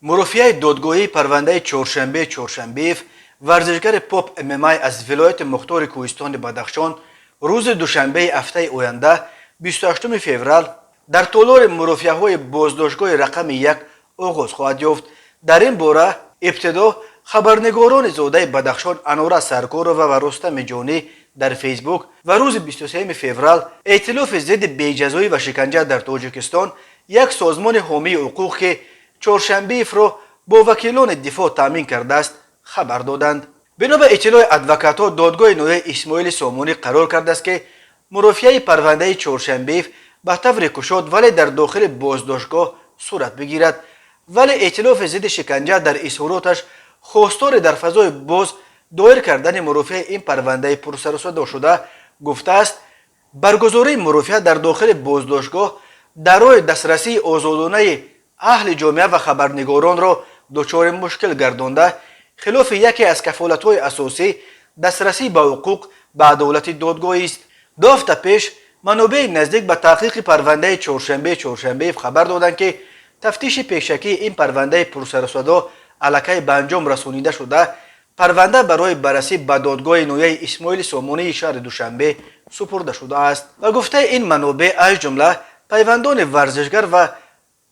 مرافعه دادگاهی پرونده چهارشنبهیف ورزشگر پاپ MMA از ولایت مختار کوهستان بدخشان روز دوشنبه هفته آینده 28 فوریه در تالار مرافعه‌های بازداشتگاه رقم 1 آغاز خواهد یافت. در این باره ابتدا خبرنگاران زاده بدخشان انوره سرکارова و رستم جانی در فیسبوک و روز 23 فوریه ائتلاف ضد بی‌جزایی و شکنجه در تاجیکستان یک سازمان حامی حقوق که چهارشنبه را با وکیلان دفاع تامین کرده است خبر دادند. بنا به اطلاع ادوکات‌ها دادگاه نوع اسماعیل سامانی قرار کرده است که مرافعه پرونده چهارشنبه به طور کشاد ولی در داخل بازداشتگاه صورت بگیرد، ولی ائتلاف ضد شکنجه در اظهاراتش خواستار در فضای باز دایر کردن مرافعه این پرونده پرسر و صدا شده گفته است برگزاری مرافعه در داخل بازداشتگاه در راه دسترسی آزادانه اهل جامعه و خبرنگاران را دچار مشکل گردانده خلاف یکی از کفالت‌های اساسی دسترسی به حقوق به عدالت دادگاهی است. دو هفته پیش منابع نزدیک به تحقیق پرونده چهارشنبه خبر دادند که تفتیش پیشکی این پرونده پرسر و صدا الکی به انجام رسانیده شده پرونده برای بررسی به دادگاه نوع اسماعیل سامانی شهر دوشنبه سپرده شده است و گفته این منابع از جمله پیوندان ورزشگر و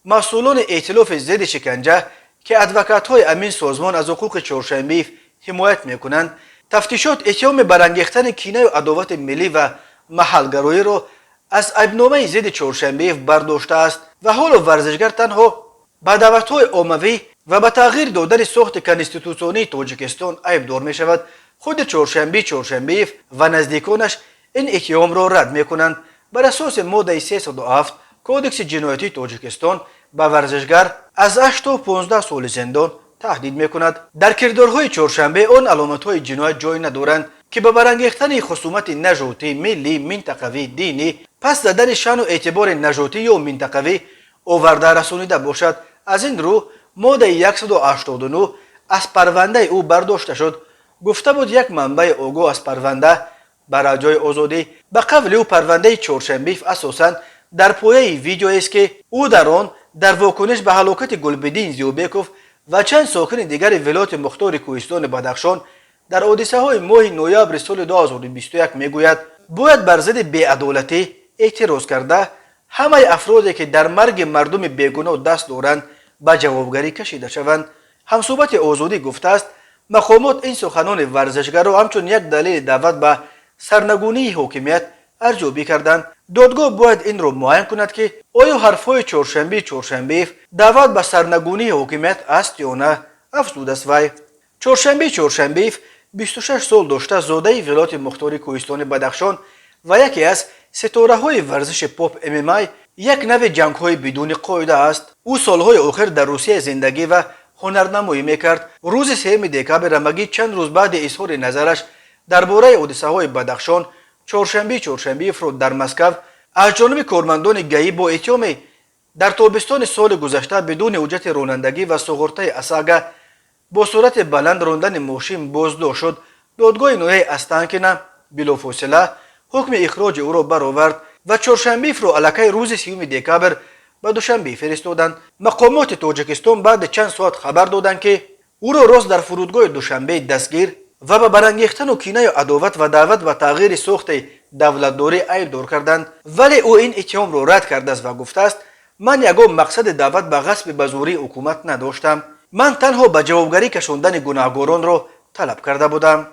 مسئولان ائتلاف ضد شکنجه که ادوکات‌های امین سازمان از حقوق چهارشنبه حمایت می‌کنند تفتیشات اتهام برانگیختن کینه و عداوت ملی و محلگرایی را از عیبنامه ضد چهارشنبه برداشته است و حال ورزشگر تنها به دعوت‌های عمومی و به تغییر دادن ساخت کنستیتوسیونی تاجیکستان عیبدار می‌شود. خود چهارشنبه و نزدیکانش این اتهام را رد می‌کنند. بر اساس ماده 307 کودکس جنایتی تاجیکستان به ورزشگر از 8 تا 15 سال زندان تهدید می‌کند. در کردارهای چهارشنبه آن علامت‌های جنایت جای ندارند که به برانگیختن خصومت نژادی، ملی، منطقوی، دینی، پس زدن شأن و اعتبار نژادی یا منطقوی آورده رسانیده باشد. از این رو ماده 189 از پرونده او برداشته شد. گفته بود یک منبع آگاه از پرونده برای جای آزادی به قول او پرونده چهارشنبه اساساً در پایه ویدیو است که او در آن در واکنش به هلاکت گلبدین زیوبکوف و چند ساکن دیگر ولایت مختار کوهستان بدخشان در حادثه‌های ماه نوامبر سال 2021 میگوید باید بر ضد بی‌عدالتی اعتراض کرده همه افرادی که در مرگ مردم بیگناه دست دارند به جوابگری کشیده شوند. همصحبت آزادی گفته است مقامات این سخنان ورزشگر را همچون یک دلیل دعوت به سرنگونی حاکمیت ارزیابی کردند. دادگاه باید این را معاین کند که آیا حرفهای چهارشنبه دعوت به سرنگونی حاکمیت است یا نه. افزوده است وی چهارشنبه 26 سال داشته، زاده ولایت مختار کوهستان بدخشان و یکی از ستاره‌های ورزش پاپ MMA یک نوع جنگ‌های بدون قاعده است. او سالهای آخر در روسیه زندگی و هنرنمایی میکرد. روز 3 دکمبر رمگی چند روز بعد اظهار نظرش درباره حادثه‌های بدخشان چهارشنبه را در مسکو از جانب کارمندان گیایی با اتهام در تابستان سال گذشته بدون اجرت رانندگی و سوغورته اساگا با سرعت بلند راندن ماشین بازداشت شد. دادگاه نوع استانکنا بلافاصله حکم اخراج او را برآورد و چهارشنبه را الکی روز 3 دکمبر به دوشنبه فرستادند. مقامات تاجیکستان بعد چند ساعت خبر دادند که او را راست در فرودگاه دوشنبه دستگیر و به برانگیختن و کینه و عداوت و دعوت به تغییر ساخت دولتداری عیبدار کردند، ولی او این اتهام را رد کرده است و گفته است من یگان مقصد دعوت به غصب به زوری حکومت نداشتم، من تنها به جوابگری کشاندن گناهکاران را طلب کرده بودم.